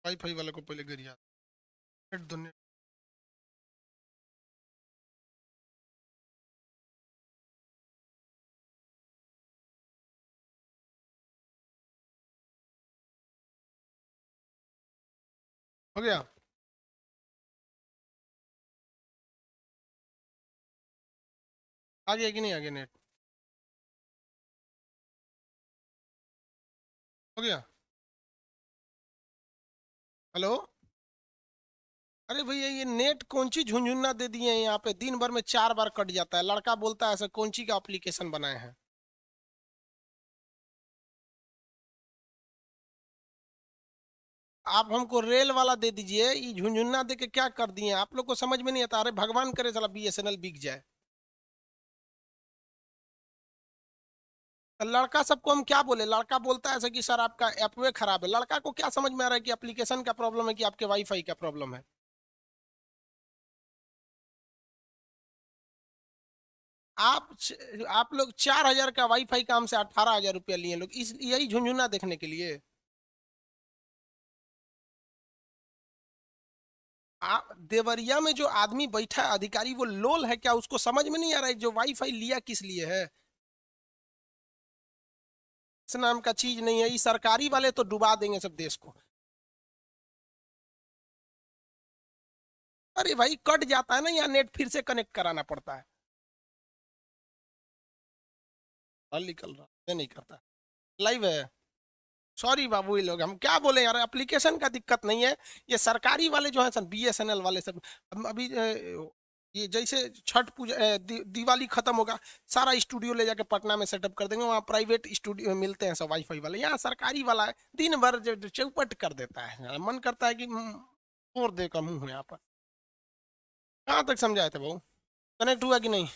Wifi वाले को पहले गिर जाता है। नेट दुनिया। हो गया। आ गया कि नहीं आ गया नेट? हो गया। हेलो। अरे भैया ये नेट कौन सी झुंझुन्ना दे दिए हैं यहाँ पे, दिन भर में 4 बार कट जाता है। लड़का बोलता है ऐसा कौन सी का एप्लीकेशन बनाए हैं। आप हमको रेल वाला दे दीजिए, ये झुंझुन्ना दे के क्या कर दिए हैं? आप लोग को समझ में नहीं आता। अरे भगवान करे साला बीएसएनएल बिक जाए। तो लड़का सबको हम क्या बोले? लड़का बोलता है ऐसा कि सर आपका ऐपवे खराब है। लड़का को क्या समझ में आ रहा है कि एप्लीकेशन का प्रॉब्लम है कि आपके वाईफाई का प्रॉब्लम है? आप लोग 4,000 का वाईफाई का हमसे 18,000 रुपया लिए लोग, इस यही झुंझुना देखने के लिए। देवरिया में जो आदमी बैठा है अधिकारी, वो लोल है क्या? उसको समझ में नहीं आ रहा है जो वाईफाई लिया किस लिए है? इस नाम का चीज नहीं है। ये सरकारी वाले तो डुबा देंगे सब देश को। अरे भाई कट जाता है ना, यहाँ नेट फिर से कनेक्ट कराना पड़ता है। हल निकल रहा है नहीं करता। लाइव है। सॉरी बाबू, ये लोग हम क्या बोले यार, एप्लीकेशन का दिक्कत नहीं है। ये सरकारी वाले जो है सर, बीएसएनएल वाले सब। अभी ये जैसे छठ पूजा दिवाली खत्म होगा, सारा स्टूडियो ले जाके पटना में सेटअप कर देंगे। वहाँ प्राइवेट स्टूडियो मिलते हैं सब वाईफाई वाले। यहाँ सरकारी वाला है, दिन भर जो चौपट कर देता है। मन करता है कि तोड़ दे का मुंह यहाँ पर। कहाँ तक समझाए थे भाऊ? कनेक्ट हुआ कि नहीं?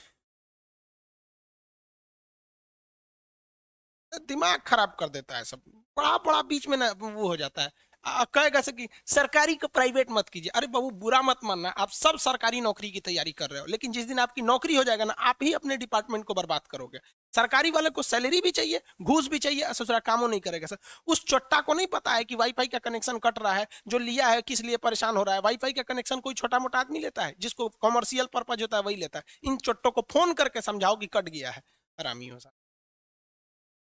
दिमाग खराब कर देता है सब। बड़ा बड़ा बीच में ना वो हो जाता है। कहेगा से कि सरकारी को प्राइवेट मत कीजिए। अरे बाबू बुरा मत मानना, आप सब सरकारी नौकरी की तैयारी कर रहे हो, लेकिन जिस दिन आपकी नौकरी हो जाएगा ना, आप ही अपने डिपार्टमेंट को बर्बाद करोगे। सरकारी वाले को सैलरी भी चाहिए, घूस भी चाहिए, ससुरा कामों नहीं करेगा सर। उस चोट्टा को नहीं पता है कि वाईफाई का कनेक्शन कट रहा है, जो लिया है किस लिए परेशान हो रहा है। वाईफाई का कनेक्शन कोई छोटा मोटा आदमी लेता है? जिसको कॉमर्शियल पर्पज होता है वही लेता है। इन चोट्टों को फोन करके समझाओ कि कट गया है। हरामी हो।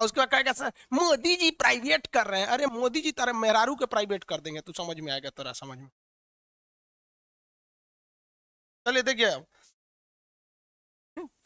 और उसके बाद कहेगा सर मोदी जी प्राइवेट कर रहे हैं। अरे मोदी जी तेरे मेहरारू के प्राइवेट कर देंगे, तू समझ में आएगा, तेरा समझ में। चलिए देखिए,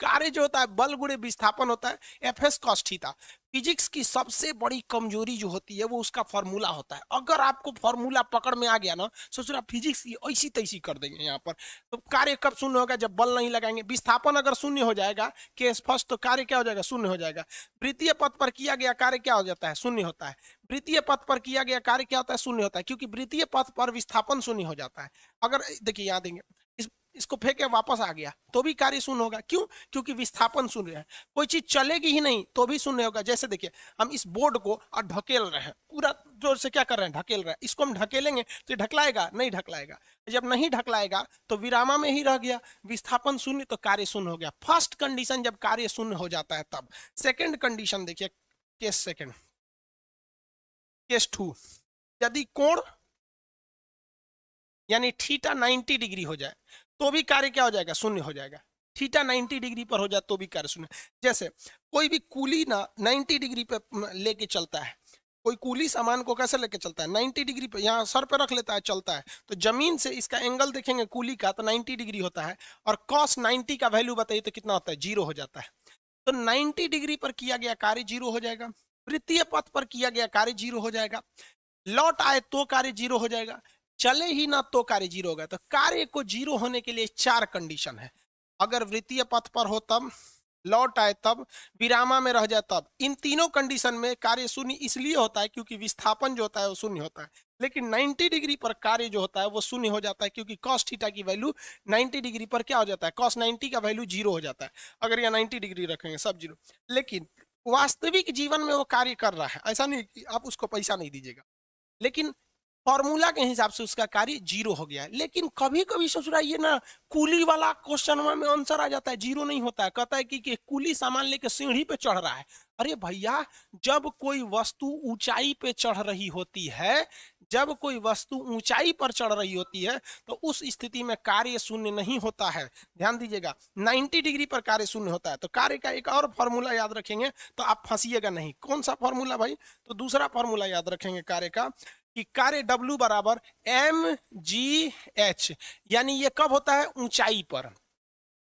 कार्य जो होता है बल गुणे विस्थापन होता है। FS cos theta. फिजिक्स की सबसे बड़ी कमजोरी जो होती है वो उसका फॉर्मूला होता है। अगर आपको फॉर्मूला पकड़ में आ गया ना, सोच रहा फिजिक्स की ऐसी तैसी कर देंगे यहाँ पर। तो कार्य कब शून्य होगा? जब बल नहीं लगाएंगे। विस्थापन अगर शून्य हो जाएगा केस फर्स्ट, तो कार्य क्या हो जाएगा? शून्य हो जाएगा। वृत्तीय पथ पर किया गया कार्य क्या हो जाता है? शून्य होता है। वृत्तीय पथ पर किया गया कार्य क्या होता है? शून्य होता है, क्योंकि वृत्तीय पथ पर विस्थापन शून्य हो जाता है। अगर देखिए यहाँ देंगे, इसको फेंके वापस आ गया तो भी कार्य शून्य होगा। क्यों? क्योंकि विस्थापन शून्य है। कोई चीज चलेगी ही नहीं तो भी शून्य होगा। जैसे देखिए, हम इस बोर्ड को ढकेल रहे हैं, पूरा जोर से क्या कर रहे हैं? ढकेल रहे हैं। इसको हम ढकेलेंगे तो ढकलाएगा? नहीं ढकलाएगा। जब नहीं ढकलाएगा तो विरामा में ही रह गया। विस्थापन शून्य तो कार्य शून्य हो गया। फर्स्ट कंडीशन जब कार्य शून्य हो जाता है तब। सेकेंड कंडीशन देखिए, केस सेकेंड, केस टू, यदि कोण यानी थीटा 90 डिग्री हो जाए तो भी कार्य क्या हो जाएगा? शून्य हो जाएगा। थीटा 90 डिग्री पर हो जाए तो भी कार्य शून्य। जैसे कोई भी कुली ना 90 डिग्री पे लेके चलता है। कोई कुली सामान को कैसे लेके चलता है? 90 डिग्री पे, यहाँ सर पे रख लेता है, चलता है। तो जमीन से इसका एंगल देखेंगे कुली का तो 90 डिग्री होता है। और कॉस 90 का वैल्यू बताइए तो कितना होता है? 0 हो जाता है। तो 90 डिग्री पर किया गया कार्य 0 हो जाएगा। वृत्तीय पथ पर किया गया कार्य 0 हो जाएगा। लौट आए तो कार्य 0 हो जाएगा। चले ही ना तो कार्य 0 होगा। तो कार्य को 0 होने के लिए 4 कंडीशन है। अगर वृत्तीय पथ पर हो तब, लौट आए तब, विरामा में रह जाए तब। इन तीनों कंडीशन में कार्य शून्य इसलिए होता है क्योंकि विस्थापन जो होता है वो शून्य होता है। लेकिन 90 डिग्री पर कार्य जो होता है वो शून्य हो जाता है, क्योंकि cos थीटा की वैल्यू 90 डिग्री पर क्या हो जाता है? cos 90 का वैल्यू 0 हो जाता है। अगर यहाँ 90 डिग्री रखेंगे सब 0। लेकिन वास्तविक जीवन में वो कार्य कर रहा है, ऐसा नहीं कि आप उसको पैसा नहीं दीजिएगा, लेकिन फॉर्मूला के हिसाब से उसका कार्य 0 हो गया है। लेकिन कभी कभी सोच रहा है ये ना, कुली वाला क्वेश्चन में आंसर आ जाता है 0 नहीं होता है। कहता है कि कुली सामान लेके सीढ़ी पे चढ़ रहा है। अरे भैया, जब कोई वस्तु ऊंचाई पे चढ़ रही होती है, जब कोई वस्तु ऊंचाई पर चढ़ रही होती है तो उस स्थिति में कार्य शून्य नहीं होता है। ध्यान दीजिएगा, 90 डिग्री पर कार्य शून्य होता है। तो कार्य का एक और फॉर्मूला याद रखेंगे तो आप फंसिएगा नहीं। कौन सा फॉर्मूला भाई? तो दूसरा फॉर्मूला याद रखेंगे कार्य का, कि कार्य W बराबर mgh, यानी ये कब होता है? ऊंचाई पर।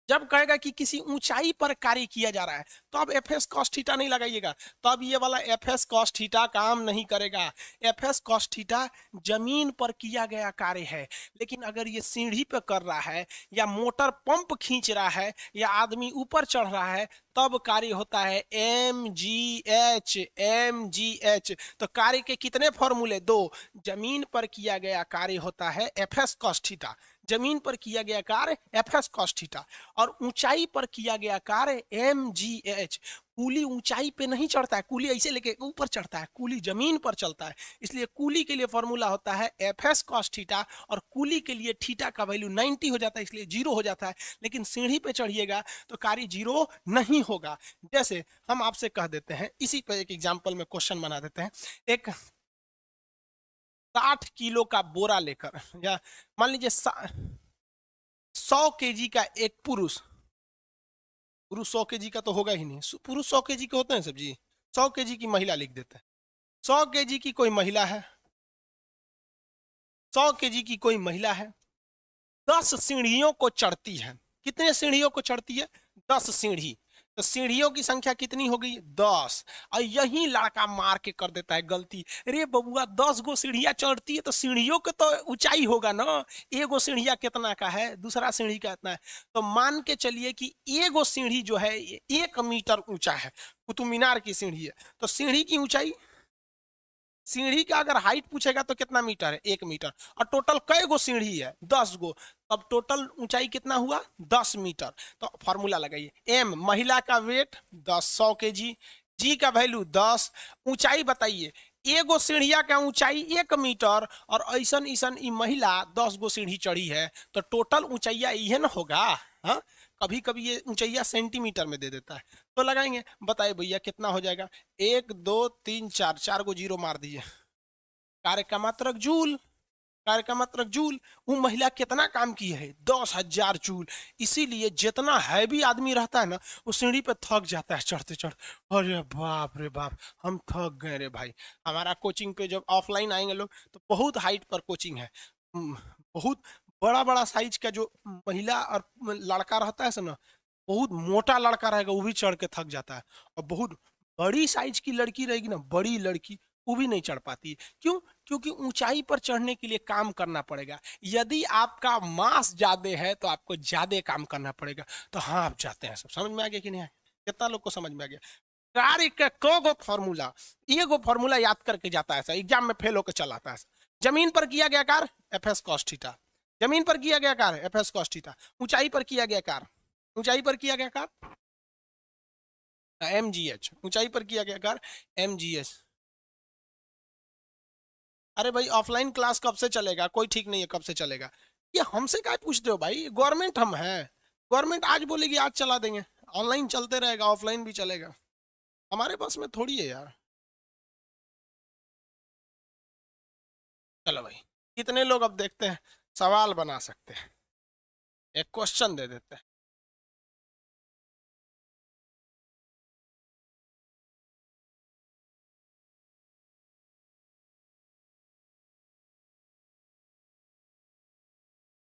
जब कहेगा कि किसी ऊंचाई पर कार्य किया जा रहा है तो अब एफ एस कॉस थीटा नहीं लगाइएगा, तो अब ये वाला एफ एस कॉस थीटा काम नहीं करेगा। एफ एस कॉस थीटा जमीन पर किया गया कार्य है, लेकिन अगर ये सीढ़ी पे कर रहा है या मोटर पंप खींच रहा है या आदमी ऊपर चढ़ रहा है तब कार्य होता है M G H. M G H. तो कार्य के कितने फॉर्मूले? 2। जमीन पर किया गया कार्य होता है एफ एस कॉस थीटा, जमीन पर किया गया कार्य एफ एस कॉस थीटा, और ऊंचाई पर किया गया कार्य एम जी एच। कूली ऊंचाई पे नहीं चढ़ता है, कूली ऐसे लेके ऊपर चढ़ता है, कूली जमीन पर चलता है। इसलिए कूली के लिए फॉर्मूला होता है एफ एस कॉस थीटा, और कूली के लिए थीटा का वैल्यू 90 हो जाता है, इसलिए 0 हो जाता है। लेकिन सीढ़ी पे चढ़िएगा तो कार्य 0 नहीं होगा। जैसे हम आपसे कह देते हैं, इसी पे एक एग्जाम्पल में क्वेश्चन बना देते हैं। एक 60 किलो का बोरा लेकर, या मान लीजिए 100 केजी का एक पुरुष 100 केजी का तो होगा ही नहीं, पुरुष 100 केजी के होते हैं सब्जी, 100 केजी की महिला लिख देते हैं। 100 केजी की कोई महिला है, 100 केजी की कोई महिला है, 10 सीढ़ियों को चढ़ती है। कितने सीढ़ियों को चढ़ती है? 10 सीढ़ी। तो सीढ़ियों की संख्या कितनी हो गई? 10। और यही लड़का मार के कर देता है गलती, अरे बबुआ 10 गो सीढ़ियां चढ़ती है तो सीढ़ियों के तो ऊंचाई होगा ना, एगो सीढ़िया कितना का है, दूसरा सीढ़ी का इतना है। तो मान के चलिए कि एगो सीढ़ी जो है 1 मीटर ऊंचा है, कुतुब मीनार की सीढ़ी है, तो सीढ़ी की ऊंचाई, सीढ़ी का अगर हाइट पूछेगा तो कितना मीटर है? 1 मीटर। और टोटल कई गो सीढ़ी है? 10 गो। अब टोटल ऊंचाई कितना हुआ? 10 मीटर। तो फॉर्मूला लगाइए, एम महिला का वेट 10 100 केजी, जी का वैल्यू 10, ऊंचाई बताइए, एगो सीढ़िया का ऊंचाई 1 मीटर, और ऐसन ऐसन ई महिला 10 गो सीढ़ी चढ़ी है, तो टोटल ऊंचाइया इहे ना होगा। हाँ, कभी कभी ये ऊंचाइया सेंटीमीटर में दे देता है। तो लगाएंगे, बताइए भैया कितना हो जाएगा? 1 2 3 4, 4 गो जीरो मार दीजिए। कार्य का मात्रक जूल, कार्य का मात्रक जूल। वो महिला कितना काम की है? 10,000 जूल। इसीलिए जितना हैवी आदमी रहता है ना, वो सीढ़ी पे थक जाता है चढ़ते चढ़। अरे बाप रे बाप, हम थक गए रे भाई। हमारा कोचिंग पे जब ऑफलाइन आएंगे लोग तो बहुत हाइट पर कोचिंग है, बहुत बड़ा बड़ा साइज का जो महिला और लड़का रहता है ना, बहुत मोटा लड़का रहेगा वो भी चढ़ के थक जाता है, और बहुत बड़ी साइज की लड़की रहेगी ना, बड़ी लड़की, वो भी नहीं चढ़ पाती। क्यों? क्योंकि ऊंचाई पर चढ़ने के लिए काम करना पड़ेगा। यदि आपका मास ज्यादा है तो आपको ज्यादा काम करना पड़ेगा। तो हाँ, आप जाते हैं। सब समझ में आ गया कि नहीं? कितना लोग को समझ में आ गया? कार्य का को फॉर्मूला, एगो फॉर्मूला याद करके जाता है, एग्जाम में फेल होकर चल आता है। जमीन पर किया गया कार्य एफ एस कॉस थीटा, जमीन पर किया गया कार्य एफ एस कॉस थीटा, ऊंचाई पर किया गया कार्य, ऊंचाई पर किया गया कार्य एम जी एच, ऊंचाई पर किया गया कार्य एम जी एच। अरे भाई ऑफलाइन क्लास कब से चलेगा? कोई ठीक नहीं है कब से चलेगा। ये हमसे क्या पूछते हो भाई? गवर्नमेंट हम हैं, गवर्नमेंट आज बोलेगी आज चला देंगे। ऑनलाइन चलते रहेगा, ऑफलाइन भी चलेगा, हमारे पास में थोड़ी है यार। चलो भाई, कितने लोग अब देखते हैं सवाल बना सकते हैं, एक क्वेश्चन दे देते हैं।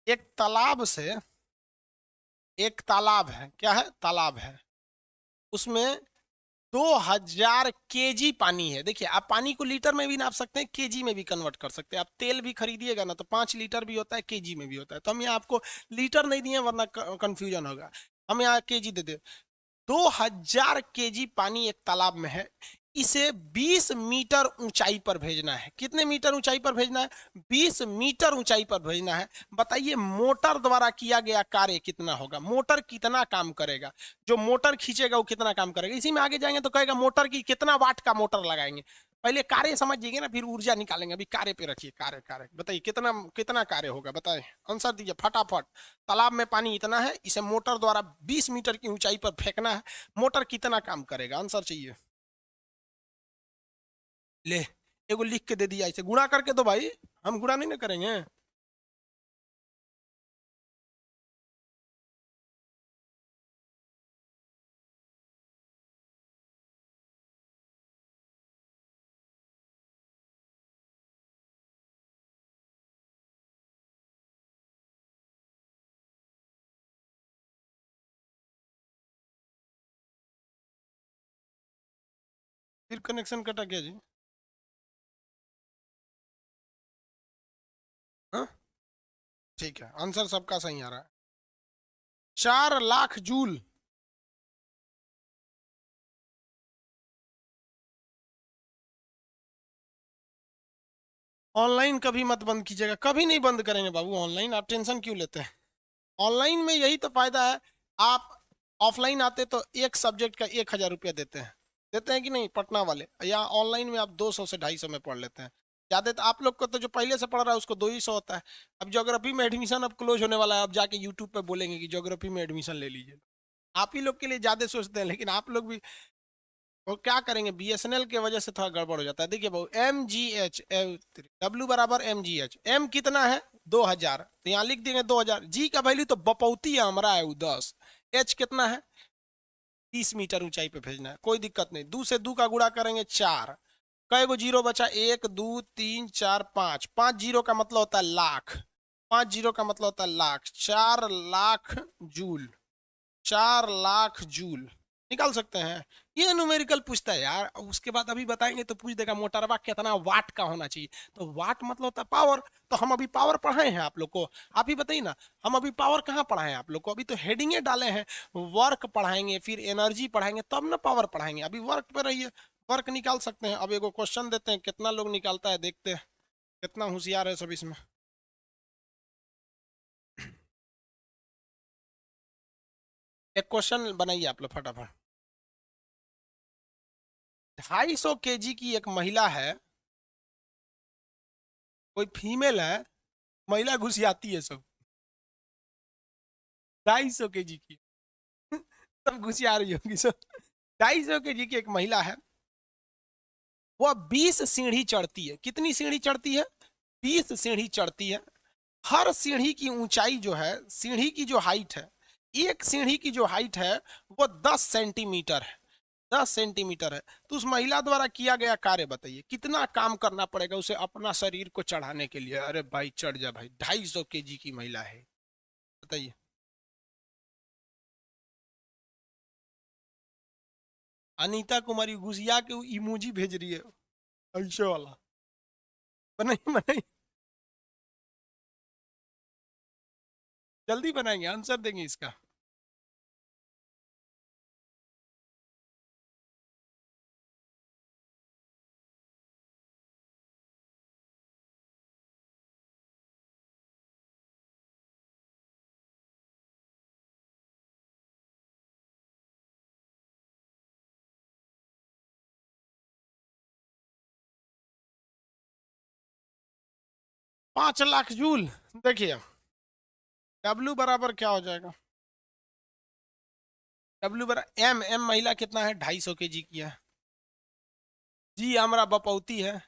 एक तालाब से, एक तालाब है, क्या है? तालाब है, उसमें 2000 केजी पानी है। देखिए, आप पानी को लीटर में भी नाप सकते हैं, केजी में भी कन्वर्ट कर सकते हैं। आप तेल भी खरीदिएगा ना तो 5 लीटर भी होता है, केजी में भी होता है। तो हम यहाँ आपको लीटर नहीं दिए वरना कंफ्यूजन होगा, हम यहाँ केजी दे दे। 2000 केजी पानी एक तालाब में है, इसे 20 मीटर ऊंचाई पर भेजना है। कितने मीटर ऊंचाई पर भेजना है? 20 मीटर ऊंचाई पर भेजना है। बताइए मोटर द्वारा किया गया कार्य कितना होगा? मोटर कितना काम करेगा? जो मोटर खींचेगा वो कितना काम करेगा? इसी में आगे जाएंगे तो कहेगा मोटर की कितना वाट का मोटर लगाएंगे। पहले कार्य समझिएगा ना, फिर ऊर्जा निकालेंगे। अभी कार्य पे रखिए, कार्य कार्य बताइए कितना कितना कार्य होगा, बताइए, आंसर दीजिए फटाफट। तालाब में पानी इतना है, इसे मोटर द्वारा 20 मीटर की ऊंचाई पर फेंकना है, मोटर कितना काम करेगा? आंसर चाहिए। ले, एगो लिख के दे दिया, इसे गुणा करके दो भाई, हम गुणा नहीं ना करेंगे। फिर कनेक्शन कटा क्या जी? हाँ ठीक है, आंसर सबका सही आ रहा है। 4 लाख जूल। ऑनलाइन कभी मत बंद कीजिएगा, कभी नहीं बंद करेंगे बाबू ऑनलाइन, आप टेंशन क्यों लेते हैं? ऑनलाइन में यही तो फायदा है। आप ऑफलाइन आते तो एक सब्जेक्ट का 1,000 रुपया देते हैं कि नहीं पटना वाले, या ऑनलाइन में आप 200 से 250 में पढ़ लेते हैं। ज्यादा तो आप लोग को तो जो पहले से पढ़ रहा है उसको 200 होता है। अब ज्योग्राफी में एडमिशन अब क्लोज होने वाला है, अब जाके यूट्यूब पे बोलेंगे कि ज्योग्राफी में एडमिशन ले लीजिए। आप ही लोग के लिए ज्यादा सोचते हैं, लेकिन आप लोग भी वो क्या करेंगे, बीएसएनएल के वजह से थोड़ा गड़बड़ हो जाता है। देखिए भाई, MGH, W बराबर MGH, M कितना है 2000, तो यहाँ लिख देंगे 2000। जी का वैल्यू तो बपौती है हमारा है वो 10। H कितना है 30 मीटर ऊंचाई पे भेजना है, कोई दिक्कत नहीं। 2 से 2 का गुणा करेंगे 4, कई गो जीरो बचा, 1 2 3 4 5, 5 जीरो का मतलब होता है लाख, 5 जीरो का मतलब होता है लाख। 4 लाख जूल, 4 लाख जूल निकाल सकते हैं। ये न्यूमेरिकल पूछता है यार, उसके बाद अभी बताएंगे तो पूछ देगा मोटरवा कितना वाट का होना चाहिए, तो वाट मतलब होता है पावर। तो हम अभी पावर पढ़ाए हैं आप लोग को, आप ही बताइए ना, हम अभी पावर कहाँ पढ़ाए हैं आप लोग को? अभी तो हेडिंगे डाले हैं, वर्क पढ़ाएंगे, फिर एनर्जी पढ़ाएंगे, तब ना पावर पढ़ाएंगे। अभी वर्क पे रहिए, वर्क निकाल सकते हैं। अब एगो क्वेश्चन देते हैं, कितना लोग निकालता है देखते हैं, कितना होशियार है सब इसमें। एक क्वेश्चन बनाइए आप लोग फटाफट। 250 kg की एक महिला है, कोई फीमेल है, महिला घुसियाती है सब, 250 kg की सब घुसिया रही होगी सब। 250 kg की एक महिला है, वह 20 सीढ़ी चढ़ती है। कितनी सीढ़ी चढ़ती है? 20 सीढ़ी चढ़ती है। हर सीढ़ी की ऊंचाई जो है, सीढ़ी की जो हाइट है, एक सीढ़ी की जो हाइट है वो 10 सेंटीमीटर है, 10 सेंटीमीटर है। तो उस महिला द्वारा किया गया कार्य बताइए, कितना काम करना पड़ेगा उसे अपना शरीर को चढ़ाने के लिए? अरे भाई चढ़ जा भाई, 250 kg की महिला है, बताइए। अनीता कुमारी घुसिया के इमोजी भेज रही है, ऐसे वाला। बनाइए बनाइए, जल्दी बनाएंगे, आंसर देंगे इसका। 5 लाख जूल। देखिए W बराबर क्या हो जाएगा, W बराबर M महिला कितना है, 250 kg की है। जी हमारा बपौती है।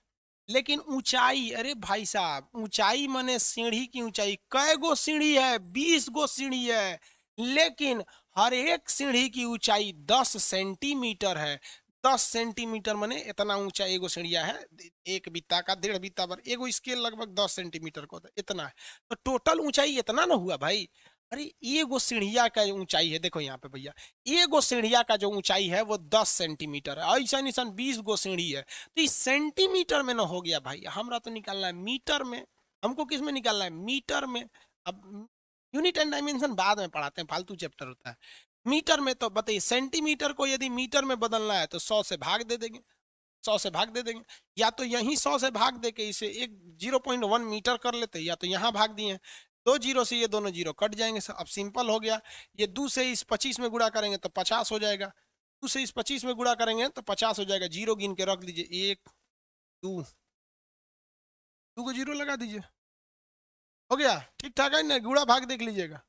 लेकिन ऊंचाई, अरे भाई साहब, ऊंचाई माने सीढ़ी की ऊंचाई, कै गो सीढ़ी है, 20 गो सीढ़ी है, लेकिन हर एक सीढ़ी की ऊंचाई 10 सेंटीमीटर है। 10 सेंटीमीटर माने इतना ऊंचा एगो सीढ़िया है, एक बित्ता का, 1.5 बित्ता पर एगो स्केल लगभग 10 सेंटीमीटर का होता है, इतना है। तो टोटल ऊंचाई इतना ना हुआ भाई। अरे एगो सीढ़िया का ऊंचाई है, देखो यहाँ पे भैया, एगो सीढ़िया का जो ऊंचाई है वो 10 सेंटीमीटर है, ऐसा ऐसा 20 गो सीढ़ी है। तो इस सेंटीमीटर में ना हो गया भाई, हमरा तो निकालना है मीटर में। हमको किस में निकालना है, मीटर में। अब यूनिट एंड डायमेंशन बाद में पढ़ाते हैं, फालतू चैप्टर होता है। मीटर में तो बताइए, सेंटीमीटर को यदि मीटर में बदलना है तो 100 से भाग दे देंगे, 100 से भाग दे देंगे। या तो यहीं 100 से भाग दे के इसे एक 0.1 मीटर कर लेते, या तो यहाँ भाग दिए, दो जीरो से ये दोनों जीरो कट जाएंगे। अब सिंपल हो गया। ये 2 से इस 25 में गुणा करेंगे तो 50 हो जाएगा, 2 से इस 25 में गुणा करेंगे तो 50 हो जाएगा। जीरो गिन के रख दीजिए, 1 2, 2 को जीरो लगा दीजिए, हो गया। ठीक ठाक है ना, गुणा भाग देख लीजिएगा।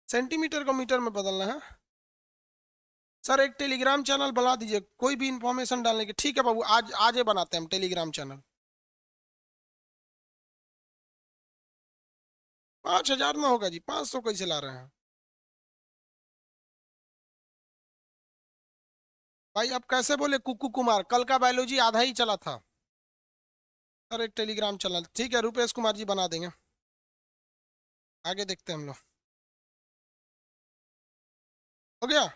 सेंटीमीटर को मीटर में बदलना है। सर एक टेलीग्राम चैनल बना दीजिए, कोई भी इंफॉर्मेशन डालने की। ठीक है बाबू, आज ही बनाते हैं हम टेलीग्राम चैनल। 5,000 ना होगा जी, 500 कैसे ला रहे हैं भाई? आप कैसे बोले कुकू कुमार? कल का बायोलॉजी आधा ही चला था। सर एक टेलीग्राम चैनल, ठीक है, रुपेश कुमार जी बना देंगे। आगे देखते हैं हम लोग। हो गया?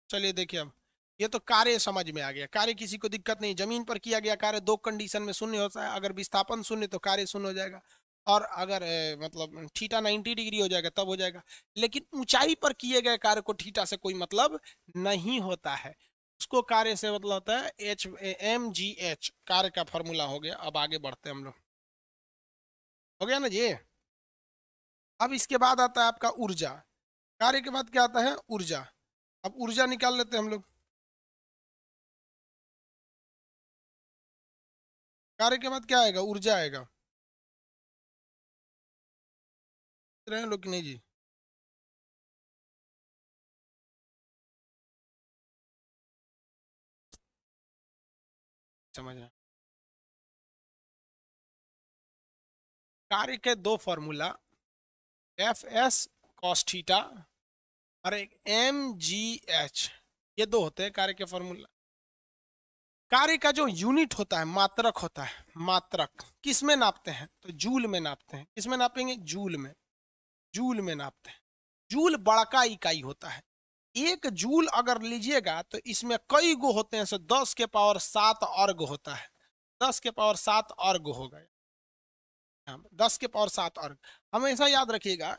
चलिए देखिए अब, ये तो कार्य समझ में आ गया। कार्य किसी को दिक्कत नहीं, जमीन पर किया गया कार्य दो कंडीशन में शून्य होता है। अगर विस्थापन शून्य तो कार्य शून्य हो जाएगा, और अगर मतलब थीटा 90 डिग्री हो जाएगा तब हो जाएगा। लेकिन ऊंचाई पर किए गए कार्य को थीटा से कोई मतलब नहीं होता है, उसको कार्य से मतलब होता है HMGH। कार्य का फॉर्मूला हो गया। अब आगे बढ़ते हैं हम लोग। हो गया ना जी? अब इसके बाद आता है आपका ऊर्जा। कार्य के बाद क्या आता है? ऊर्जा। अब ऊर्जा निकाल लेते हैं हम लोग। कार्य के बाद क्या आएगा? ऊर्जा आएगा। रहे लोग कि नहीं जी? समझ रहे हैं? कार्य के दो फॉर्मूला, FS cos थीटा और एक MGH, ये दो होते हैं कार्य के फॉर्मूला। कार्य का जो यूनिट होता है, मात्रक होता है। मात्रक किस में नापते हैं? तो जूल में नापते हैं। किस में नापेंगे? जूल में। जूल में नापते हैं। जूल बड़ा इकाई होता है। एक जूल अगर लीजिएगा तो इसमें कई गो होते हैं, सो 10 के पावर 7 अर्ग होता है। 10 के पावर 7 अर्ग हो गए। 10 के पावर 7 अर्ग। हमेशा याद रखिएगा,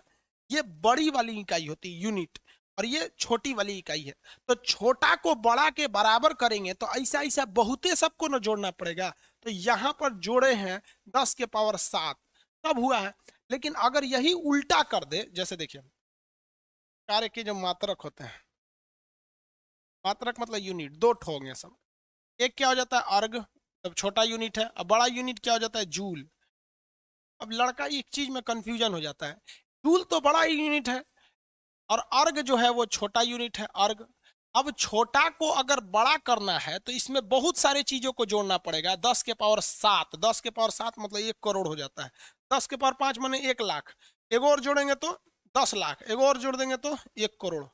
ये बड़ी वाली इकाई होती है, यूनिट, और ये छोटी वाली इकाई है। तो छोटा को बड़ा के बराबर करेंगे तो ऐसा ऐसा बहुते सबको न जोड़ना पड़ेगा। तो यहाँ पर जोड़े हैं 10 के पावर 7, तब हुआ है। लेकिन अगर यही उल्टा कर दे, जैसे देखिए कार्य के जो मात्रक होते हैं, मात्रक मतलब यूनिट, दो ठो होंगे सब। एक क्या हो जाता है? अर्ग, तब छोटा यूनिट है। अब बड़ा यूनिट क्या हो जाता है? जूल। अब लड़का एक चीज में कंफ्यूजन हो जाता है, जूल तो बड़ा यूनिट है और अर्ग जो है वो छोटा यूनिट है, अर्ग। अब छोटा को अगर बड़ा करना है तो इसमें बहुत सारे चीजों को जोड़ना पड़ेगा। 10 के पावर 7, 10 के पावर 7 मतलब 1 करोड़ हो जाता है। 10 के पावर 5 माने 1 लाख। एक और जोड़ेंगे तो 10 लाख, एक और जोड़ देंगे तो 1 करोड़।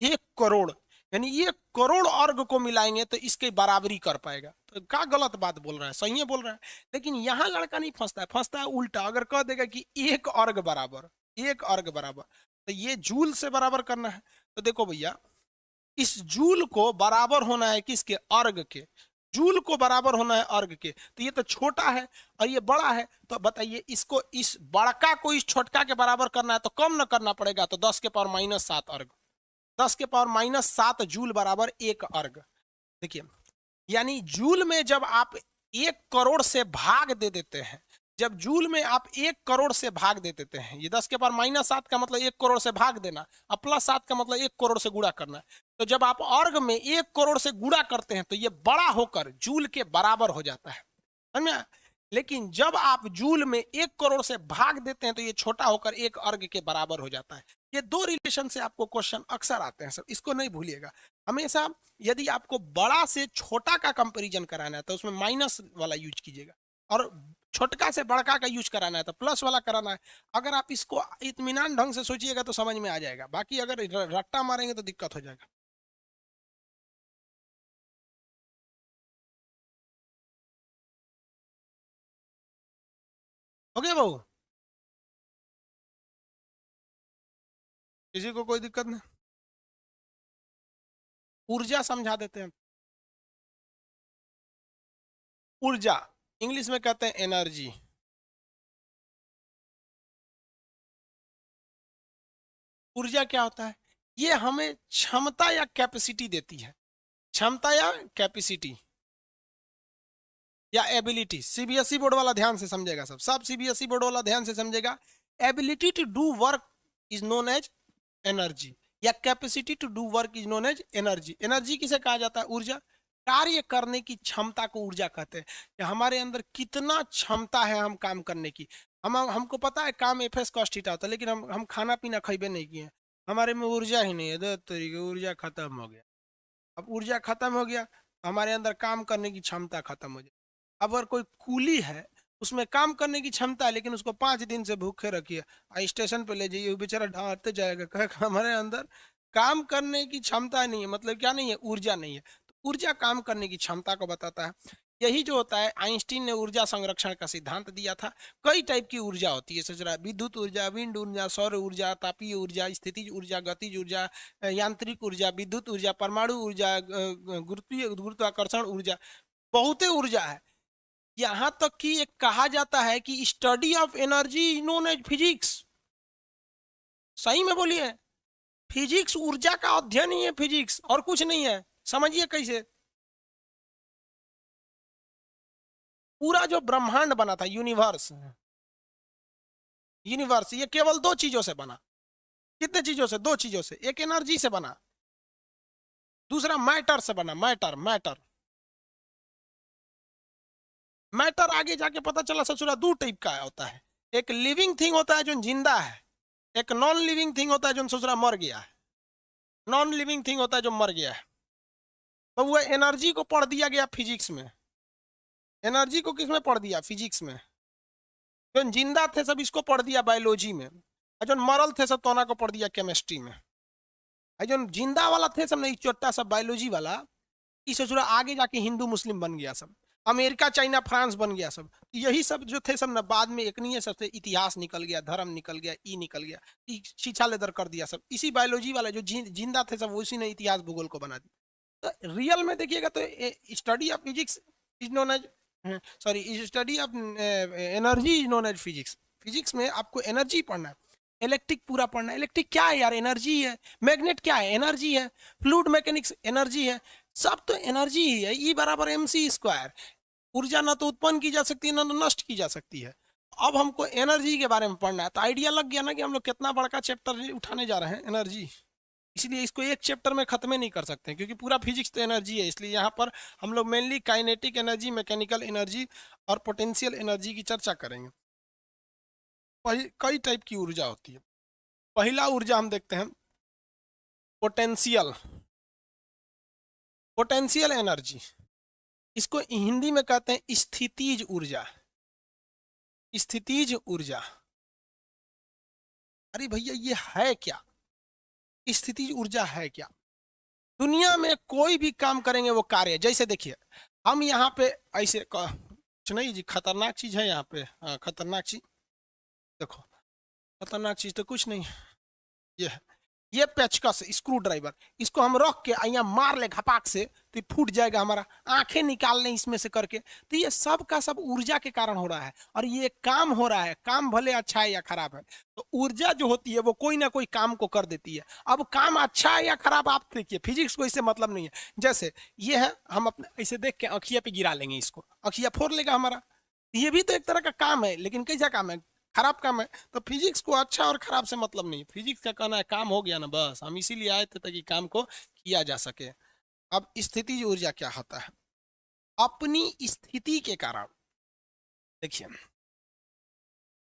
1 करोड़, यानी 1 करोड़ अर्ग को मिलाएंगे तो इसके बराबरी कर पाएगा। तो क्या गलत बात बोल रहा है? सही है बोल रहा है। लेकिन यहाँ लड़का नहीं फंसता है, फंसता है उल्टा। अगर कह देगा कि 1 अर्ग बराबर, 1 अर्ग बराबर, तो ये जूल से बराबर करना है। तो देखो भैया, इस जूल को बराबर होना है किसके? अर्ग के। जूल को बराबर होना है अर्ग के। तो ये तो छोटा है और ये बड़ा है, तो बताइए इसको, इस बड़का को इस छोटका के बराबर करना है तो कम न करना पड़ेगा। तो 10 के पावर -7 अर्ग, 10 के पावर -7 जूल बराबर 1 अर्ग। देखिए, यानी जूल में जब आप 1 करोड़ से भाग दे देते हैं, जब जूल में आप 1 करोड़ से भाग दे देते हैं, ये 10 के पावर -7 का मतलब 1 करोड़ से भाग देना, और +7 का मतलब 1 करोड़ से गुणा करना। तो जब आप अर्ग में 1 करोड़ से गुणा करते हैं तो ये बड़ा होकर जूल के बराबर हो जाता है, समझ में? लेकिन जब आप जूल में 1 करोड़ से भाग देते हैं तो ये छोटा होकर 1 अर्ग के बराबर हो जाता है। ये दो रिलेशन से आपको क्वेश्चन अक्सर आते हैं सर, इसको नहीं भूलिएगा हमेशा। यदि आपको बड़ा से छोटा का कंपैरिजन कराना है तो उसमें माइनस वाला यूज कीजिएगा, और छोटका से बड़का का यूज कराना है तो प्लस वाला कराना है। अगर आप इसको इत्मीनान ढंग से सोचिएगा तो समझ में आ जाएगा, बाकी अगर रट्टा मारेंगे तो दिक्कत हो जाएगा। हो गया बहू? किसी को कोई दिक्कत नहीं? ऊर्जा समझा देते हैं। ऊर्जा इंग्लिश में कहते हैं एनर्जी। ऊर्जा क्या होता है? ये हमें क्षमता या कैपेसिटी देती है। क्षमता या कैपेसिटी या एबिलिटी। सीबीएसई बोर्ड वाला ध्यान से समझेगा, सब सब सीबीएसई बोर्ड वाला ध्यान से समझेगा। Ability to do work is known as energy, या capacity to do work is known as energy. Energy किसे कहा जाता है? ऊर्जा। कार्य करने की क्षमता को ऊर्जा कहते हैं, कि हमारे अंदर कितना क्षमता है हम काम करने की। हम हमको पता है काम एफ एस कॉस थीटा होता है, लेकिन हम खाना पीना खइबे नहीं किए, हमारे में ऊर्जा ही नहीं है, दो तरीके ऊर्जा खत्म हो गया। अब ऊर्जा खत्म हो गया तो हमारे अंदर काम करने की क्षमता खत्म हो जाए। अगर कोई कूली है, उसमें काम करने की क्षमता है, लेकिन उसको 5 दिन से भूखे रखिए, स्टेशन पे ले जाइए, वो बेचारा ढांढते जाएगा, कहेगा हमारे अंदर काम करने की क्षमता नहीं है, मतलब क्या नहीं है, ऊर्जा नहीं है। तो ऊर्जा काम करने की क्षमता को बताता है। यही जो होता है, आइंस्टीन ने ऊर्जा संरक्षण का सिद्धांत दिया था। कई टाइप की ऊर्जा होती है, सोच रहा है, विद्युत ऊर्जा, विंड ऊर्जा, सौर ऊर्जा, तापीय ऊर्जा, स्थितिज ऊर्जा, गतिज ऊर्जा, यांत्रिक ऊर्जा, विद्युत ऊर्जा, परमाणु ऊर्जा, गुरुत्वाकर्षण ऊर्जा, बहुते ऊर्जा है। यहाँ तक कि एक कहा जाता है कि study of energy is known as physics. सही में बोलिए, फिजिक्स ऊर्जा का अध्ययन ही है, फिजिक्स और कुछ नहीं है। समझिए कैसे। पूरा जो ब्रह्मांड बना था, यूनिवर्स, यूनिवर्स ये केवल दो चीजों से बना। कितने चीजों से? दो चीजों से। एक एनर्जी से बना, दूसरा मैटर से बना। मैटर, मैटर, मैटर आगे जाके पता चला ससुरा दो टाइप का होता है। एक लिविंग थिंग होता है जो जिंदा है, एक नॉन लिविंग थिंग होता है जो ससुरा मर गया है। नॉन लिविंग थिंग होता है जो मर गया है। तो वो एनर्जी को पढ़ दिया गया फिजिक्स में। एनर्जी को किसमें पढ़ दिया? फिजिक्स में। जो जिंदा थे सब इसको पढ़ दिया बायोलॉजी में, और जो मरल थे सब तोना को पढ़ दिया केमिस्ट्री में। जो जिंदा वाला थे सब नहीं, छोटा सब बायोलॉजी वाला, इस ससुरा आगे जाके हिंदू मुस्लिम बन गया सब, अमेरिका चाइना फ्रांस बन गया सब। यही सब जो थे सब ना, बाद में एक नहीं है, सबसे इतिहास निकल गया, धर्म निकल गया, ई निकल गया, शिक्षा लेदर कर दिया सब। इसी बायोलॉजी वाला जो जिंदा थे सब, उसी ने इतिहास भूगोल को बना दिया। तो रियल में देखिएगा तो study of physics is known as, sorry, study of energy is known as physics. Physics में आपको एनर्जी पढ़ना है, इलेक्ट्रिक पूरा पढ़ना है। इलेक्ट्रिक क्या है यार? एनर्जी है। मैग्नेट क्या है? एनर्जी है। फ्लूइड मैकेनिक्स एनर्जी है। सब तो एनर्जी ही है। ई बराबर एम सी स्क्वायर। ऊर्जा ना तो उत्पन्न की जा सकती है, ना तो नष्ट की जा सकती है। अब हमको एनर्जी के बारे में पढ़ना है, तो आइडिया लग गया ना कि हम लोग कितना बड़ा चैप्टर उठाने जा रहे हैं, एनर्जी। इसलिए इसको एक चैप्टर में खत्म नहीं कर सकते, क्योंकि पूरा फिजिक्स तो एनर्जी है। इसलिए यहाँ पर हम लोग mainly kinetic energy, mechanical energy और पोटेंशियल एनर्जी की चर्चा करेंगे। कई टाइप की ऊर्जा होती है। पहला ऊर्जा हम देखते हैं, पोटेंशियल। पोटेंशियल एनर्जी, इसको हिंदी में कहते हैं स्थितिज ऊर्जा। स्थितिज ऊर्जा। अरे भैया ये है क्या? स्थितिज ऊर्जा है क्या? दुनिया में कोई भी काम करेंगे वो कार्य, जैसे देखिए हम यहाँ पे ऐसे कुछ नहीं जी, खतरनाक चीज है यहाँ पे। हाँ, खतरनाक चीज देखो, खतरनाक चीज तो कुछ नहीं। ये है, ये पेचकस, स्क्रू ड्राइवर, इसको हम रख के यहाँ मार ले घपाक से तो ये फूट जाएगा, हमारा आंखें निकाल लें इसमें से करके। तो ये सब का सब ऊर्जा के कारण हो रहा है, और ये काम हो रहा है। काम भले अच्छा है या खराब है, तो ऊर्जा जो होती है वो कोई ना कोई काम को कर देती है। अब काम अच्छा है या खराब आप देखिए, फिजिक्स को इससे मतलब नहीं है। जैसे ये है, हम अपने ऐसे देख के अखिया पे गिरा लेंगे, इसको अखिया फोड़ लेगा हमारा। ये भी तो एक तरह का काम है, लेकिन कैसा काम है? खराब काम है। तो फिजिक्स को अच्छा और खराब से मतलब नहीं। फिजिक्स का कहना है काम हो गया ना बस, हम इसीलिए आए थे ताकि काम को किया जा सके। अब स्थितिज ऊर्जा क्या होता है? अपनी स्थिति के कारण, देखिए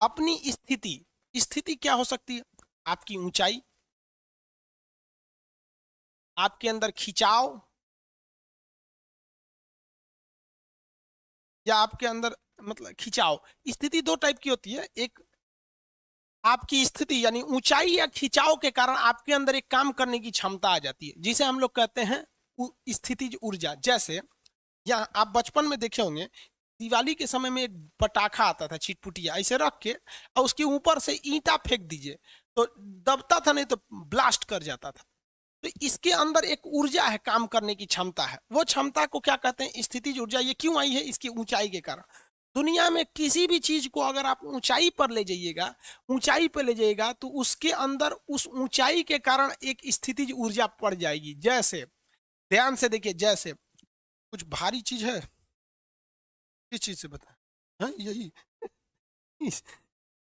अपनी स्थिति, स्थिति क्या हो सकती है? आपकी ऊंचाई, आपके अंदर खिंचाव, या आपके अंदर मतलब खिंचाव। स्थिति दो टाइप की होती है। एक आपकी स्थिति यानी ऊंचाई या खिंचाव के कारण आपके अंदर एक काम करने की क्षमता आ जाती है, जिसे हम लोग कहते हैं स्थितिज ऊर्जा। जैसे यहाँ आप बचपन में देखे होंगे, दिवाली के समय में एक पटाखा आता था, चिटपुटिया, ऐसे रख के और उसके ऊपर से ईंटा फेंक दीजिए तो दबता था, नहीं तो ब्लास्ट कर जाता था। तो इसके अंदर एक ऊर्जा है, काम करने की क्षमता है। वो क्षमता को क्या कहते हैं? स्थितिज ऊर्जा। ये क्यों आई है? इसकी ऊंचाई के कारण। दुनिया में किसी भी चीज को अगर आप ऊंचाई पर ले जाइएगा, ऊंचाई पर ले जाइएगा, तो उसके अंदर उस ऊंचाई के कारण एक स्थितिज ऊर्जा पड़ जाएगी। जैसे ध्यान से देखिए, जैसे कुछ भारी चीज है, किस चीज से बता? हाँ यही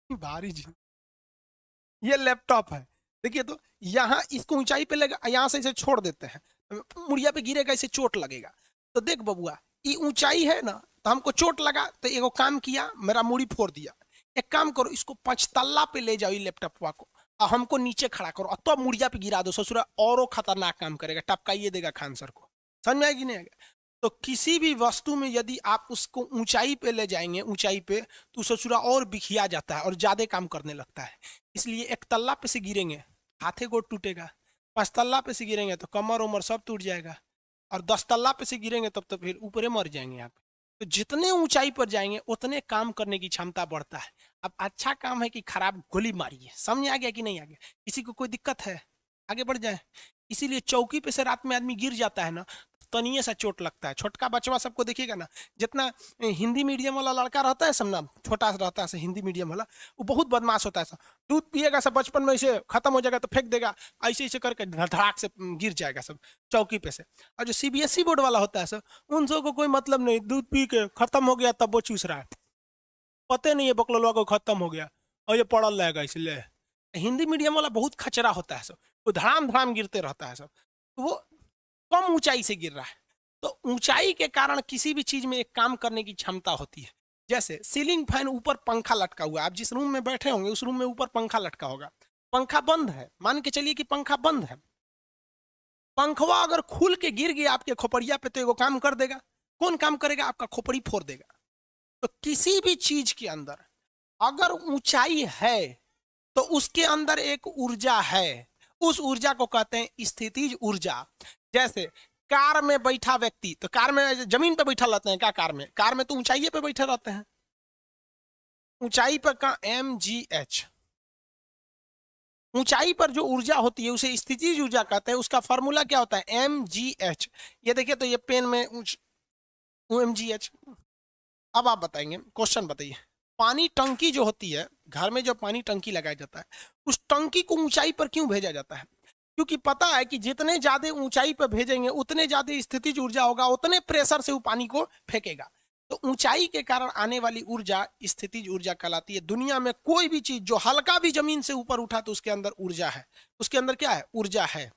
भारी चीज, ये लैपटॉप है। देखिए तो यहाँ इसको ऊंचाई पे लगा, यहाँ से इसे छोड़ देते हैं, मुड़िया पे गिरेगा, इसे चोट लगेगा। तो देख बबुआ, ये ऊंचाई है ना, तो हमको चोट लगा तो एगो काम किया, मेरा मुड़ी फोड़ दिया। एक काम करो, इसको 5 तल्ला पे ले जाओ लैपटॉप को, और हमको नीचे खड़ा करो और तो मुड़िया पे गिरा दो, ससुरा और खतरनाक काम करेगा, टपकाइए देगा खान सर को। समझ में आएगी नहीं आएगा? तो किसी भी वस्तु में यदि आप उसको ऊंचाई पे ले जाएंगे, ऊंचाई पे, तो ससुरा और बिखिया जाता है और ज्यादा काम करने लगता है। इसलिए एक तल्ला पे से गिरेंगे हाथे गोड़ टूटेगा, 5 तल्ला पे से गिरेंगे तो कमर उमर सब टूट जाएगा, और 10 तल्ला पे से गिरेंगे तब तो फिर ऊपरे मर जाएंगे आप। तो जितने ऊंचाई पर जाएंगे उतने काम करने की क्षमता बढ़ता है। अब अच्छा काम है कि खराब गोली मारिए। समझ आ गया कि नहीं आ गया? किसी को कोई दिक्कत है? आगे बढ़ जाए। इसीलिए चौकी पे से रात में आदमी गिर जाता है ना, तनिए सा चोट लगता है। छोटका बचवा सबको देखिएगा ना, जितना हिंदी मीडियम वाला लड़का रहता है सब ना, छोटा सा रहता है हिंदी मीडियम वाला, वो बहुत बदमाश होता है सब। दूध पिएगा सब बचपन में ऐसे खत्म हो जाएगा तो फेंक देगा, ऐसे ऐसे करके धड़ाक से गिर जाएगा सब चौकी पे से। और जो सीबीएसई बोर्ड वाला होता है सब, उन सबको को कोई मतलब नहीं, दूध पी के खत्म हो गया तब वो चूस रहा है, पता नहीं है बकलोलवा को खत्म हो गया और ये पड़ल रहेगा। इसलिए हिंदी मीडियम वाला बहुत खचरा होता है सब, वो धड़ाम धड़ाम गिरते रहता है सब, तो वो कम ऊंचाई से गिर रहा है। तो ऊंचाई के कारण किसी भी चीज में एक काम करने की क्षमता होती है। जैसे सीलिंग फैन, ऊपर पंखा लटका हुआ है, आप जिस रूम में बैठे होंगे उस रूम में ऊपर पंखा लटका होगा, पंखा बंद है, मान के चलिए कि पंखा बंद है, पंखवा अगर खुल के गिर गया आपके खोपड़िया पे तो एगो काम कर देगा। कौन काम करेगा? आपका खोपड़ी फोड़ देगा। तो किसी भी चीज के अंदर अगर ऊंचाई है तो उसके अंदर एक ऊर्जा है, उस ऊर्जा को कहते हैं स्थितिज ऊर्जा। जैसे कार में बैठा व्यक्ति, तो कार में जमीन पे बैठा रहते हैं क्या? कार में तो ऊंचाई पे बैठे रहते हैं। ऊंचाई पर का mgh, ऊंचाई पर जो ऊर्जा होती है उसे स्थितिज ऊर्जा कहते हैं। उसका फॉर्मूला क्या होता है? mgh। ये देखिए तो ये पेन में mgh। अब आप बताएंगे, क्वेश्चन बताइए, पानी टंकी जो होती है, घर में जो पानी टंकी लगाया जाता है, उस टंकी को ऊंचाई पर क्यों भेजा जाता है? क्योंकि पता है कि जितने ज्यादा ऊंचाई पर भेजेंगे उतने ज्यादा स्थितिज ऊर्जा होगा, उतने प्रेशर से वो पानी को फेंकेगा। तो ऊंचाई के कारण आने वाली ऊर्जा स्थितिज ऊर्जा कहलाती है। दुनिया में कोई भी चीज जो हल्का भी जमीन से ऊपर उठा तो उसके अंदर ऊर्जा है, उसके अंदर क्या है? ऊर्जा है।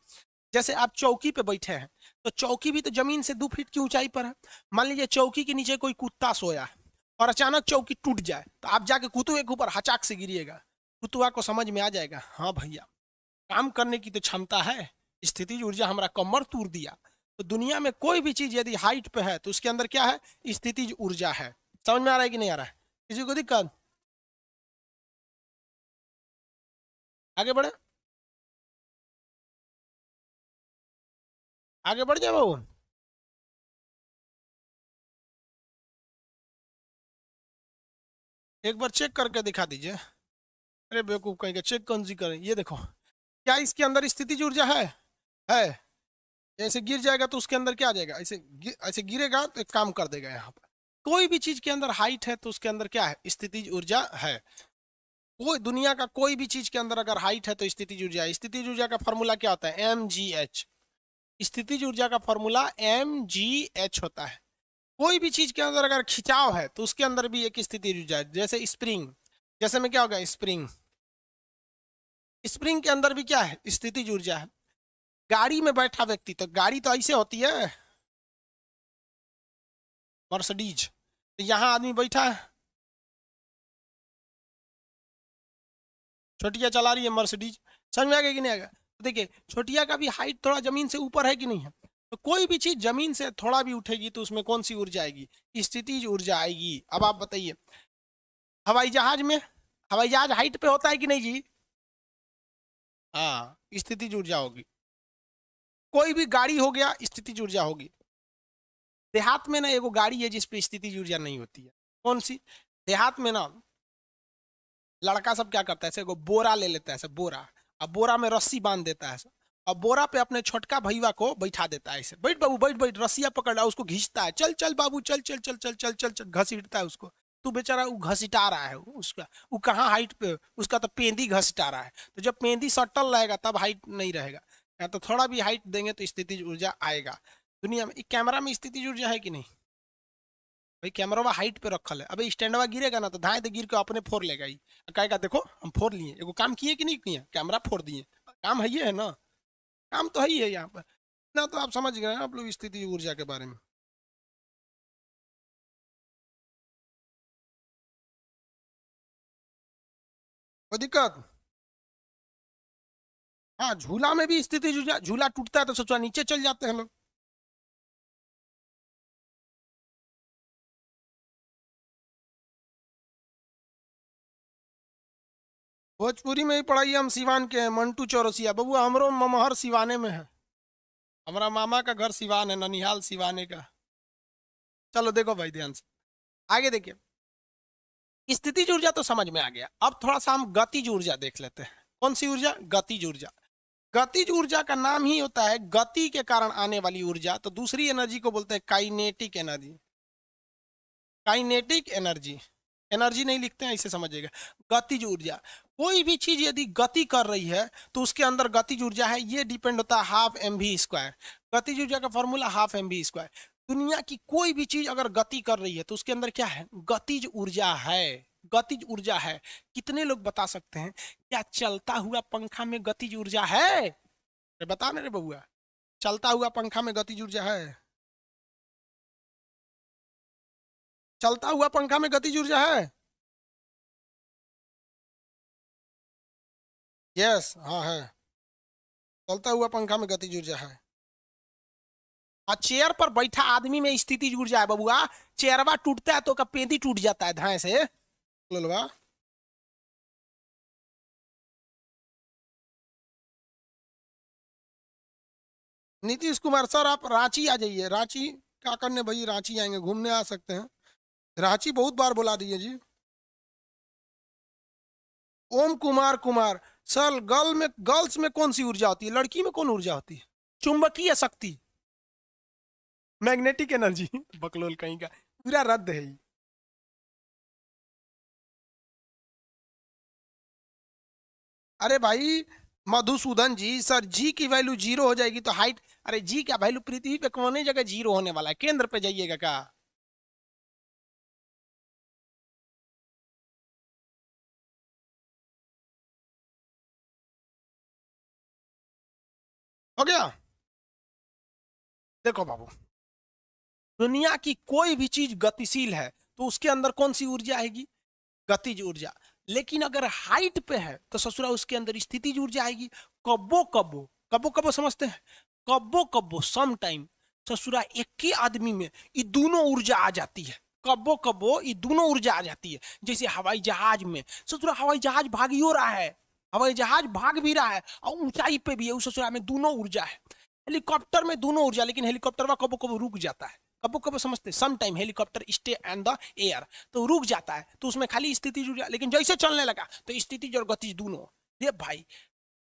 जैसे आप चौकी पे बैठे हैं, तो चौकी भी तो जमीन से 2 फीट की ऊंचाई पर है। मान लीजिए चौकी के नीचे कोई कुत्ता सोया है और अचानक चौकी टूट जाए, तो आप जाके कुतुए के ऊपर हचाक से गिरिएगा, कुतुआ को समझ में आ जाएगा, हाँ भैया काम करने की तो क्षमता है, स्थितिज ऊर्जा हमारा कमर तोड़ दिया। तो दुनिया में कोई भी चीज यदि हाइट पे है तो उसके अंदर क्या है? स्थितिज ऊर्जा है। समझ में आ रहा है कि नहीं आ रहा है? किसी को दिक्कत? आगे बढ़े, आगे बढ़ जाए बाबू। एक बार चेक करके दिखा दीजिए। अरे बेवकूफ कहीं का, चेक कौन सी करें? ये देखो, क्या इसके अंदर स्थितिज ऊर्जा है? ऐसे गिर जाएगा तो उसके अंदर क्या आ जाएगा? ऐसे गिरेगा तो एक काम कर देगा यहाँ पर। कोई भी चीज के अंदर हाइट है तो उसके अंदर क्या है? स्थितिज ऊर्जा है। कोई दुनिया का कोई भी चीज के अंदर अगर हाइट है तो स्थितिज ऊर्जा है। स्थितिज ऊर्जा का फॉर्मूला क्या होता है? mgh। स्थितिज ऊर्जा का फॉर्मूला mgh होता है। कोई भी चीज के अंदर अगर खिंचाव है तो उसके अंदर भी एक स्थितिज ऊर्जा है। जैसे स्प्रिंग, जैसे में क्या होगा? स्प्रिंग, स्प्रिंग के अंदर भी क्या है? स्थितिज ऊर्जा है। गाड़ी में बैठा व्यक्ति, तो गाड़ी तो ऐसे होती है मर्सिडीज, तो यहाँ आदमी बैठा है, छोटिया चला रही है मर्सिडीज। समझ में आ गया कि नहीं आएगा? तो देखिए छोटिया का भी हाइट थोड़ा जमीन से ऊपर है कि नहीं है? तो कोई भी चीज जमीन से थोड़ा भी उठेगी तो उसमें कौन सी ऊर्जा आएगी? स्थितिज ऊर्जा आएगी। अब आप बताइए, हवाई जहाज में, हवाई जहाज हाइट पे होता है कि नहीं जी? हाँ, स्थितिज ऊर्जा होगी। कोई भी गाड़ी हो गया, स्थितिज ऊर्जा होगी। देहात में ना एगो गाड़ी है जिसपे स्थितिज ऊर्जा नहीं होती है। कौन सी? देहात में ना लड़का सब क्या करता है, ऐसे बोरा ले लेता है, ऐसे बोरा, अब बोरा में रस्सी बांध देता है, अब बोरा पे अपने छोटका भैया को बैठा देता है, ऐसे बैठ बाबू बैठ बैठ, रस्सिया पकड़ रहा है, उसको घींचता है, चल चल बाबू चल चल चल चल चल चल चल, घसीटता है उसको। तू बेचारा वो घसीटा रहा है उसका, वो कहाँ हाइट पे, उसका तो पेंदी घसीटा रहा है। तो जब पेंदी सटल रहेगा तब हाइट नहीं रहेगा, या तो थोड़ा भी हाइट देंगे तो स्थितिज ऊर्जा आएगा। दुनिया में कैमरा में स्थितिज ऊर्जा है कि नहीं? भाई कैमरा हाइट पे रखल है, अबे स्टैंडवा गिरेगा ना तो धाए तो गिर के अपने फोड़ लेगा ही। कहेगा देखो हम फोड़ लिए, एगो काम किए कि नहीं किए? कैमरा फोड़ दिए। काम है ये है ना, काम तो है ही है यहाँ पर ना। तो आप समझ गए आप लोग स्थिति ऊर्जा के बारे में। कोई दिक्कत? हाँ, झूला में भी स्थिति ऊर्जा, झूला टूटता है तो सोचो नीचे चल जाते हैं लोग। भोजपुरी में ही पढ़ाई हम सिवान के हैं, मंटू चौरसिया बबुआ, हमरो ममहर सिवाने में है। हमारा मामा का घर सिवान है, ननिहाल सिवाने का। चलो देखो भाई ध्यान से आगे देखिए। स्थितिज ऊर्जा तो समझ में आ गया, अब थोड़ा सा हम गतिज ऊर्जा देख लेते हैं। कौन सी ऊर्जा? गतिज ऊर्जा। गतिज ऊर्जा का नाम ही होता है गति के कारण आने वाली ऊर्जा, तो दूसरी एनर्जी को बोलते हैं kinetic energy. Kinetic energy, energy नहीं लिखते हैं, इसे समझिएगा। गतिज ऊर्जा, कोई भी चीज यदि गति कर रही है तो उसके अंदर गतिज ऊर्जा है, ये डिपेंड होता है हाफ एम वी स्क्वायर। गतिज ऊर्जा का formula half M V square. दुनिया की कोई भी चीज अगर गति कर रही है तो उसके अंदर क्या है? गतिज ऊर्जा है। गतिज ऊर्जा है। कितने लोग बता सकते हैं क्या चलता हुआ पंखा में गतिज ऊर्जा है? अरे बता मेरे बबुआ, चलता हुआ पंखा में गतिज ऊर्जा है? चलता हुआ पंखा में गतिज ऊर्जा है? यस, हाँ है। चलता हुआ पंखा में गतिज ऊर्जा है। और चेयर पर बैठा आदमी में स्थितिज ऊर्जा है बबुआ। चेयरवा टूटता है तो का पेंदी टूट जाता है धाए से लोलवा। नीतीश कुमार सर आप रांची आ जाइए। रांची क्या करने भाई, रांची आएंगे, घूमने आ सकते हैं। रांची बहुत बार बुला दिए जी। ओम कुमार कुमार सर, गर्ल्स में कौन सी ऊर्जा होती है? लड़की में कौन ऊर्जा होती है? चुंबकीय शक्ति, मैग्नेटिक एनर्जी। बकलोल कहीं का, पूरा रद्द है ये। अरे भाई मधुसूदन जी, सर जी की वैल्यू जीरो हो जाएगी तो हाइट, अरे जी का वैल्यू पृथ्वी पे कौन जगह जीरो होने वाला है? केंद्र पे जाइएगा क्या? हो गया। देखो बाबू, दुनिया की कोई भी चीज गतिशील है तो उसके अंदर कौन सी ऊर्जा आएगी? गतिज ऊर्जा। लेकिन अगर हाइट पे है तो ससुरा उसके अंदर स्थितिज ऊर्जा आएगी। कब्बो कब्बो, कब्बो कब्बो समझते हैं? कब्बो कब्बो सम टाइम ससुरा एक ही आदमी में ये दोनों ऊर्जा आ जाती है। कब्बो कब्बो ये दोनों ऊर्जा आ जाती है। जैसे हवाई जहाज में ससुरा हवाई जहाज भाग ही हो रहा है, हवाई जहाज भाग भी रहा है और ऊंचाई पे भी है, उस ससुरा में दोनों ऊर्जा है। हेलीकॉप्टर में दोनों ऊर्जा, लेकिन हेलीकॉप्टर में कबो कबो रुक जाता है। कबो कबो समझते, some time helicopter stay and the air, तो रुक जाता है तो उसमें खाली स्थिति ऊर्जा, लेकिन जैसे चलने लगा तो स्थिति और गति दोनों। ये भाई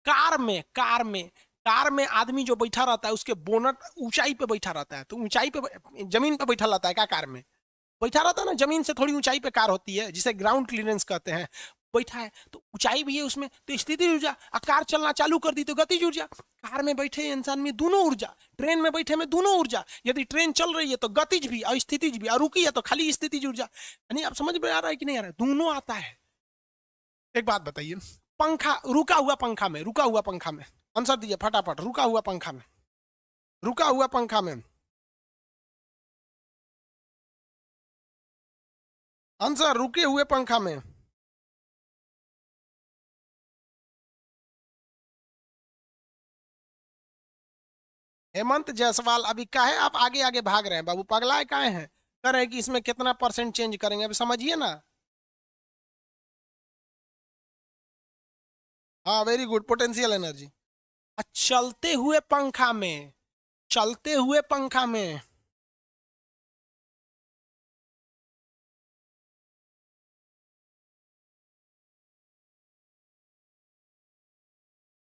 कार में आदमी जो बैठा रहता है उसके बोनट ऊंचाई पे बैठा रहता है, तो ऊंचाई पे जमीन पे बैठा रहता है क्या? कार में बैठा रहता है ना, जमीन से थोड़ी ऊंचाई पे कार होती है जिसे ग्राउंड क्लियरेंस कहते हैं। बैठा है तो ऊंचाई भी है उसमें, तो स्थिति ऊर्जा। कार चलना चालू कर दी तो गतिज ऊर्जा। कार में बैठे इंसान में दोनों ऊर्जा, ट्रेन में बैठे में दोनों ऊर्जा। यदि ट्रेन चल रही है तो गतिज भी और स्थितिज भी, और रुकी है तो खाली स्थितिज ऊर्जा। यानी आप समझ में आ रहा है कि नहीं आ रहा है? दोनों आता है। एक बात बताइए, पंखा, रुका हुआ पंखा में आंसर दीजिए फटाफट। रुका हुआ पंखा में, रुका हुआ पंखा में आंसर, रुके हुए पंखा में। हेमंत जायसवाल, अभी काहे आप आगे आगे भाग रहे हैं बाबू? पगलाए काहे हैं? कर रहे हैं कि इसमें कितना परसेंट चेंज करेंगे, अभी समझिए ना। हाँ वेरी गुड, पोटेंशियल एनर्जी। चलते हुए पंखा में, चलते हुए पंखा में,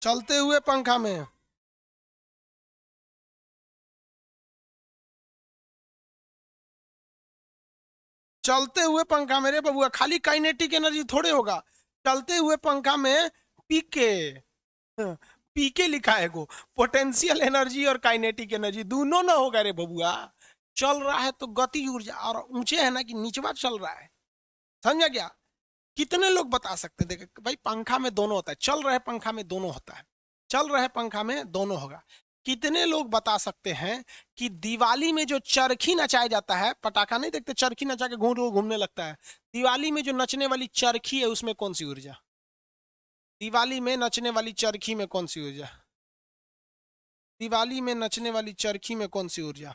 चलते हुए पंखा में, चलते हुए पंखा में रे बबुआ, खाली काइनेटिक एनर्जी थोड़े होगा। चलते हुए पंखा में पीके, पीके लिखा है को, पोटेंशियल एनर्जी और काइनेटिक एनर्जी दोनों ना होगा रे बबुआ। चल रहा है तो गति ऊर्जा, और ऊंचे है ना कि नीचवा चल रहा है, समझा क्या? कितने लोग बता सकते? देखे भाई पंखा में दोनों होता है, चल रहे पंखा में दोनों होता है, चल रहे पंखा में दोनों होगा। कितने लोग बता सकते हैं कि दिवाली में जो चरखी नचाया जाता है, पटाखा नहीं देखते, चरखी नचा के घूमने लगता है, दिवाली में जो नचने वाली चरखी है उसमें कौन सी ऊर्जा? दिवाली में नचने वाली चरखी में कौन सी ऊर्जा? दिवाली में नचने वाली चरखी में कौन सी ऊर्जा?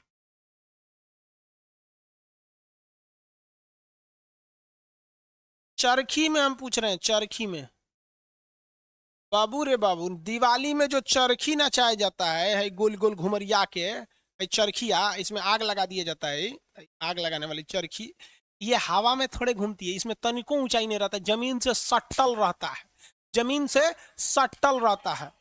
चरखी में हम पूछ रहे हैं, चरखी में। बाबू रे बाबू, दिवाली में जो चरखी नचाया जाता है गोल गोल घुमरिया के, चरखिया, इसमें आग लगा दिया जाता है, आग लगाने वाली चरखी, ये हवा में थोड़े घूमती है, इसमें तनिको ऊंचाई नहीं रहता, जमीन से सटल रहता है, जमीन से सटल रहता है,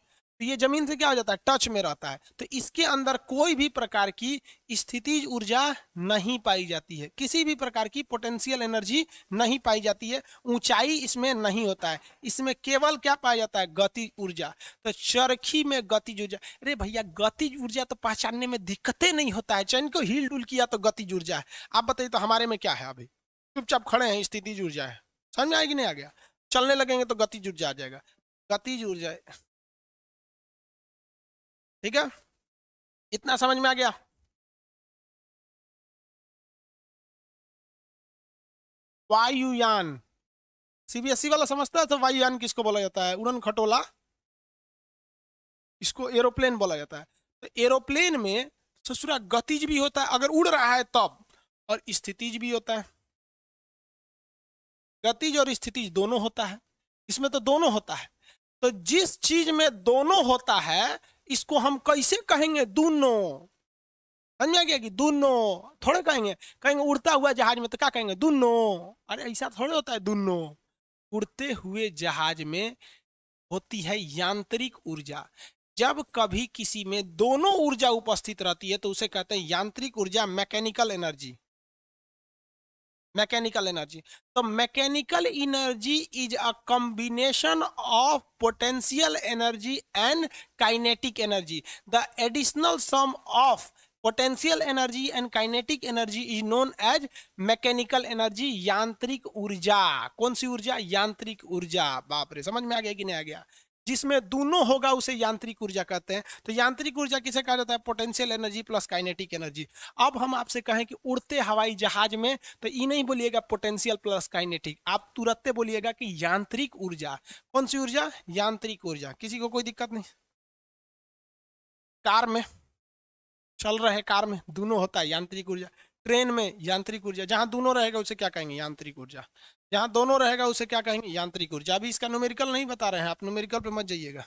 तो ये जमीन से क्या हो जाता है, टच में रहता है, तो इसके अंदर कोई भी प्रकार की स्थितिज ऊर्जा नहीं पाई जाती है, किसी भी प्रकार की पोटेंशियल एनर्जी नहीं पाई जाती है, ऊंचाई इसमें नहीं होता है, इसमें केवल क्या पाया जाता है, गति ऊर्जा। तो चरखी में गतिज ऊर्जा, अरे भैया गतिज ऊर्जा तो पहचानने में दिक्कतें नहीं होता है, चैन को हिल डुल किया तो गतिज ऊर्जा है। आप बताइए तो हमारे में क्या है, अभी चुपचाप खड़े हैं, स्थितिज ऊर्जा है, समझ में आएगी नहीं आ गया, चलने लगेंगे तो गतिज ऊर्जा आ जाएगा, गतिज ऊर्जा, ठीक है, इतना समझ में आ गया। वायुयान, सीबीएसई वाला समझता है तो वायुयान किसको बोला जाता है, उड़न खटोला, इसको एरोप्लेन बोला जाता है। तो एरोप्लेन में ससुरा गतिज भी होता है अगर उड़ रहा है तब, और स्थितिज भी होता है, गतिज और स्थितिज दोनों होता है, इसमें तो दोनों होता है। तो जिस चीज में दोनों होता है इसको हम कैसे कहेंगे, दोनों, समझ में आ गया कि दोनों थोड़े कहेंगे, कहेंगे उड़ता हुआ जहाज में तो क्या कहेंगे, दोनों, अरे ऐसा थोड़े होता है दोनों, उड़ते हुए जहाज में होती है यांत्रिक ऊर्जा, जब कभी किसी में दोनों ऊर्जा उपस्थित रहती है तो उसे कहते हैं यांत्रिक ऊर्जा, मैकेनिकल एनर्जी, मैकेनिकल एनर्जी। तो mechanical energy is a combination of potential energy and kinetic energy, the additional sum of potential energy and kinetic energy is known as mechanical energy, यांत्रिक ऊर्जा। कौन सी ऊर्जा, यांत्रिक ऊर्जा। बाप रे, समझ में आ गया कि नहीं आ गया, जिसमें दोनों होगा उसे यांत्रिक ऊर्जा कहते हैं। तो यांत्रिक ऊर्जा किसे कहा जाता है, potential energy plus kinetic energy. अब हम आपसे कहें कि उड़ते हवाई जहाज में, तो ये नहीं बोलिएगा पोटेंशियल प्लस काइनेटिक, आप तुरंत बोलिएगा कि यांत्रिक ऊर्जा। कौन सी ऊर्जा, यांत्रिक ऊर्जा। किसी को कोई दिक्कत नहीं। कार में चल रहे, कार में दोनों होता है, यांत्रिक ऊर्जा। ट्रेन में यांत्रिक ऊर्जा, जहां दोनों रहेगा उसे क्या कहेंगे, यांत्रिक ऊर्जा। जहां दोनों रहेगा उसे क्या कहेंगे, यांत्रिक ऊर्जा। अभी इसका न्यूमेरिकल नहीं बता रहे हैं, आप न्यूमेरिकल पे मत जाइएगा।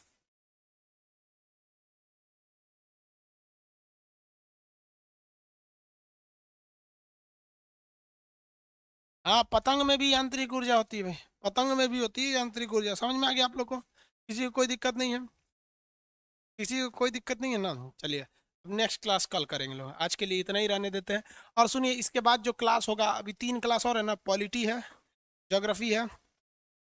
हाँ, पतंग में भी यांत्रिक ऊर्जा होती है भाई, पतंग में भी होती है यांत्रिक ऊर्जा। समझ में आ गया आप लोग को, किसी को कोई दिक्कत नहीं है, किसी को कोई दिक्कत नहीं है ना। चलिए नेक्स्ट क्लास कल करेंगे लोग, आज के लिए इतना ही रहने देते हैं। और सुनिए, इसके बाद जो क्लास होगा, अभी 3 क्लास और है ना, पॉलिटी है, ज्योग्राफी है,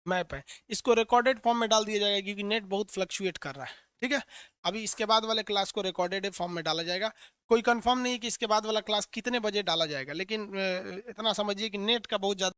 मैप है, इसको रिकॉर्डेड फॉर्म में डाल दिया जाएगा क्योंकि नेट बहुत फ्लक्चुएट कर रहा है, ठीक है। अभी इसके बाद वाले क्लास को रिकॉर्डेड फॉर्म में डाला जाएगा। कोई कंफर्म नहीं है कि इसके बाद वाला क्लास कितने बजे डाला जाएगा, लेकिन इतना समझिए कि नेट का बहुत ज़्यादा